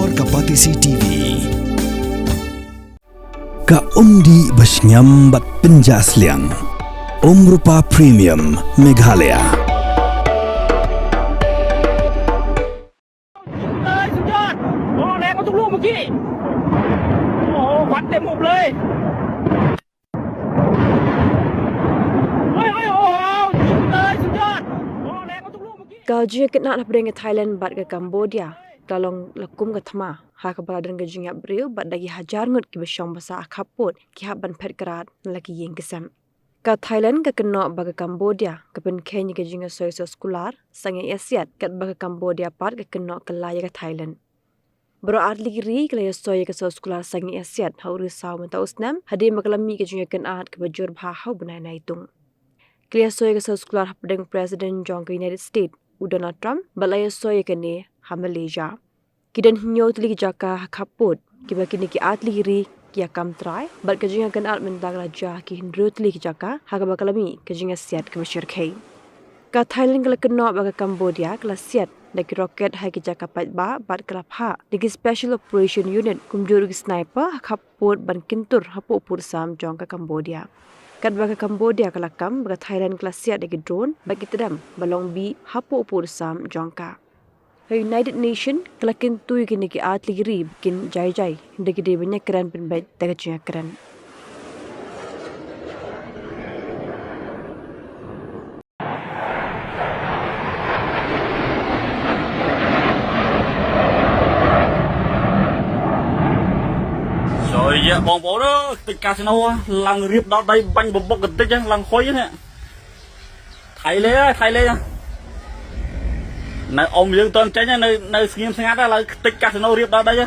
Luar Kapatisi TV. Ka undi basnyam bat penjasliang. Rupa Premium Meghalaya. Kau Jingïakynad Hapdeng ke Thailand bat ke Cambodia. Kalong lakum ke Thma. Hak beradan ke Jingïak beriu bat lagi hajar ngut ki besyong basa akhaput ki hak ban pet kerat lagi yeng kesam. Ka Thailand ke kena bagi Cambodia ke pen Kenya ke Jingïak soy sekolah sangai asiat kat bagi Cambodia pat ke kena ke laya ke Thailand. Bro adli giri ke laya soy ke sekolah sangai asiat hau risau menta usnam hadir makalami ke Jingïakynad ke bajur bahau benai naitung. Kelia soy ke sekolah Hapdeng Presiden John ke United States Donald Trump balaya soy ke ni ha Malaysia. Kidan hinyo tuli jaka kaput kiba kini ki atli ri ki akam try bal ke Jingïakynad mentang raja ki hindro tuli jaka ha ka bakalami ke Jingïak siat ke bashir khai. Ka Thailand kala kena baga Cambodia kala siat daki roket ha ki jaka pat ba bat kala pha diki special operation unit kumjur ki sniper ha kaput ban kintur ha pu pur sam jong ka Cambodia. Kat baga Cambodia kala kam baga Thailand kala siat daki drone bagi tedam balong bi ha pu pur sam jong ka. United Nation kala kintui kini ki atli ri bikin jai daki de banyak keran penbait daga Jingïakynad. Rồi dạ bóng bố đó tịch casino làng riệp đó đây bánh bọc bọc tích làng khói nè thay lê này ông dương tôn tránh nơi nơi nghiêm ngát là tịch casino riệp đó đây